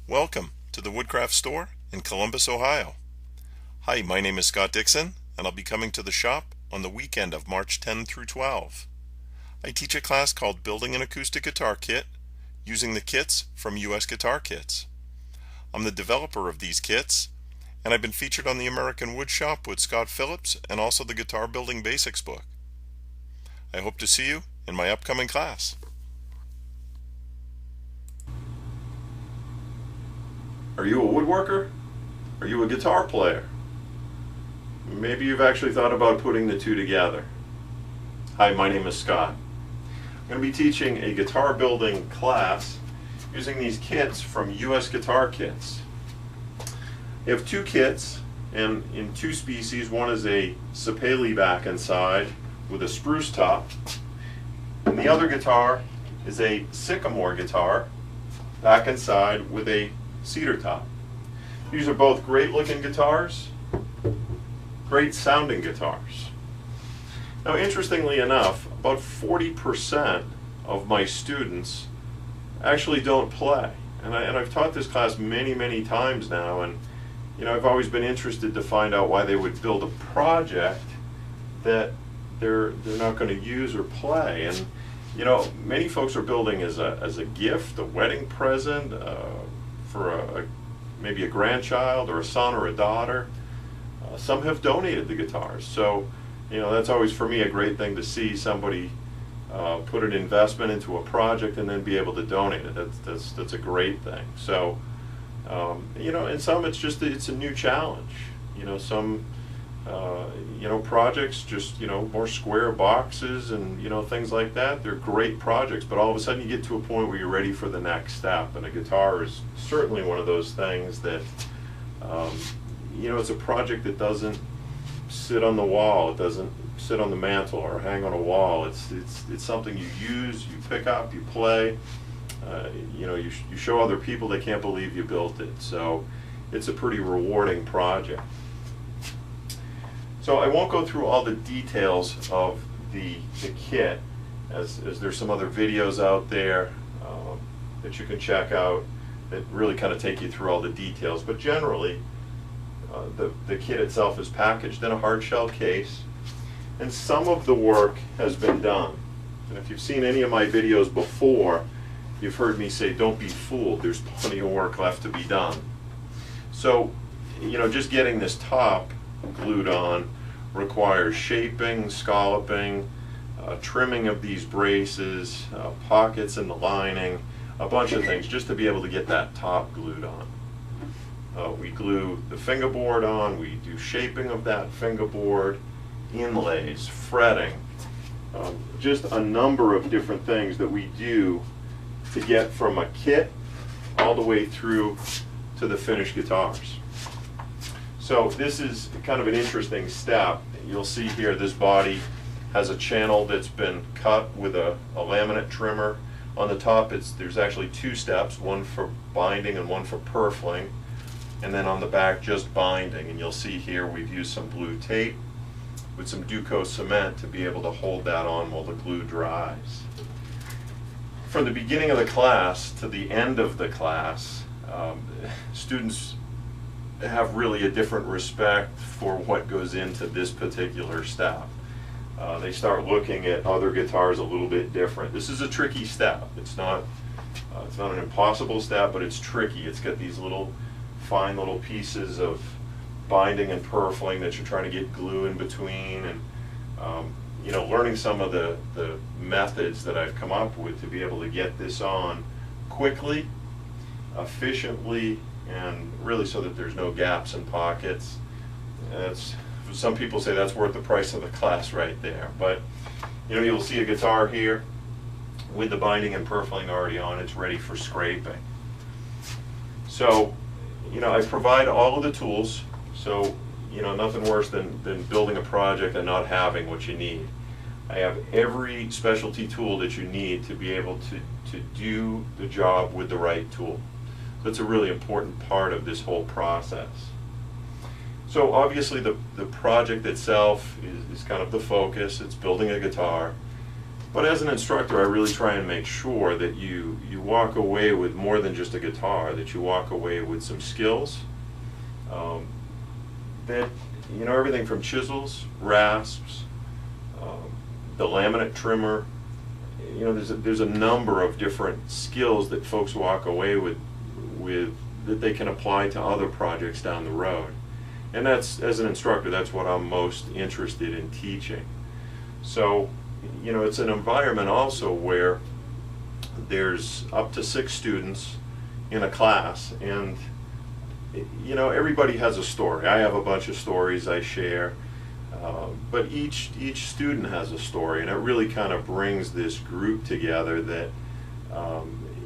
Welcome to the Woodcraft store in Columbus, Ohio. Hi, my name is Scott Dixon, and I'll be coming to the shop on the weekend of March 10 through 12. I teach a class called Building an Acoustic Guitar Kit using the kits from US Guitar Kits. I'm the developer of these kits, and I've been featured on the American Wood Shop with Scott Phillips and also the Guitar Building Basics book. I hope to see you in my upcoming class. Are you a woodworker? Are you a guitar player? Maybe you've actually thought about putting the two together. Hi, my name is Scott. I'm going to be teaching a guitar building class using these kits from US Guitar Kits. They have two kits, and in two species. One is a sapele back and side with a spruce top, and the other guitar is a sycamore guitar back and side with a cedar top. These are both great looking guitars, great sounding guitars. Now, interestingly enough, about 40% of my students actually don't play. And I've taught this class many times now, and I've always been interested to find out why they would build a project that they're not going to use or play. And many folks are building as a gift, a wedding present, for maybe a grandchild or a son or a daughter. Some have donated the guitars, so that's always for me a great thing to see somebody put an investment into a project and then be able to donate it. That's a great thing. So and some it's a new challenge. Some projects just more square boxes and things like that. They're great projects, but all of a sudden you get to a point where you're ready for the next step, and a guitar is certainly one of those things that it's a project that doesn't sit on the wall. It doesn't sit on the mantle or hang on a wall. It's something you use, you pick up, you play. You show other people, they can't believe you built it. So it's a pretty rewarding project. So I won't go through all the details of the kit, as there's some other videos out there that you can check out that really kind of take you through all the details. But generally, the kit itself is packaged in a hard shell case, and some of the work has been done. And if you've seen any of my videos before, you've heard me say, don't be fooled, there's plenty of work left to be done. So, just getting this top glued on requires shaping, scalloping, trimming of these braces, pockets in the lining, a bunch of things just to be able to get that top glued on. We glue the fingerboard on, we do shaping of that fingerboard, inlays, fretting, just a number of different things that we do to get from a kit all the way through to the finished guitars. So this is kind of an interesting step. You'll see here this body has a channel that's been cut with a laminate trimmer. On the top there's actually two steps, one for binding and one for purfling, and then on the back just binding. And you'll see here we've used some blue tape with some Duco cement to be able to hold that on while the glue dries. From the beginning of the class to the end of the class, students have really a different respect for what goes into this particular step. They start looking at other guitars a little bit different. This is a tricky step. It's not an impossible step, but it's tricky. It's got these fine little pieces of binding and purfling that you're trying to get glue in between, and learning some of the methods that I've come up with to be able to get this on quickly, efficiently, and really so that there's no gaps and pockets. Some people say that's worth the price of the class right there. But you'll see a guitar here with the binding and purfling already on. It's ready for scraping. So I provide all of the tools. So nothing worse than building a project and not having what you need. I have every specialty tool that you need to be able to do the job with the right tool. That's a really important part of this whole process. So obviously the project itself is kind of the focus. It's building a guitar. But as an instructor, I really try and make sure that you walk away with more than just a guitar, that you walk away with some skills. That, you know, everything from chisels, rasps, the laminate trimmer, you know, there's a number of different skills that folks walk away with that they can apply to other projects down the road. And that's, as an instructor, that's what I'm most interested in teaching. So, you know, it's an environment also where there's up to 6 students in a class, and you know, everybody has a story. I have a bunch of stories I share, but each student has a story, and it really kind of brings this group together that,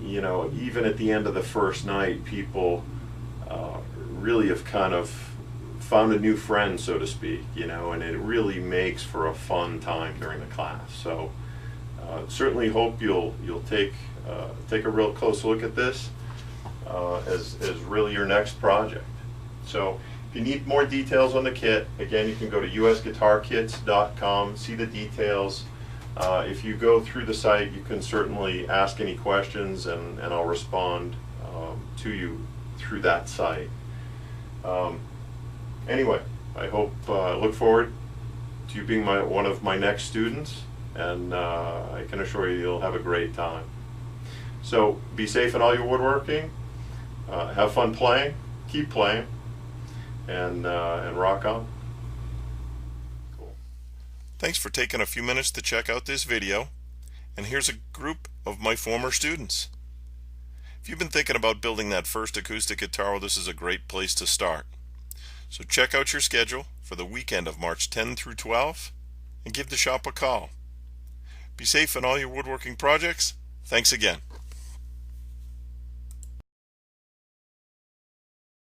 you know, even at the end of the first night, people really have kind of found a new friend, so to speak, you know, and it really makes for a fun time during the class. So certainly hope you'll take a real close look at this as really your next project. So if you need more details on the kit, again, you can go to usguitarkits.com, see the details. If you go through the site, you can certainly ask any questions, and I'll respond to you through that site. Anyway, I look forward to you being one of my next students, and I can assure you you'll have a great time. So be safe in all your woodworking, have fun playing, keep playing, and rock on. Cool. Thanks for taking a few minutes to check out this video, and here's a group of my former students. If you've been thinking about building that first acoustic guitar, well, this is a great place to start. So check out your schedule for the weekend of March 10 through 12 and give the shop a call. Be safe in all your woodworking projects. Thanks again.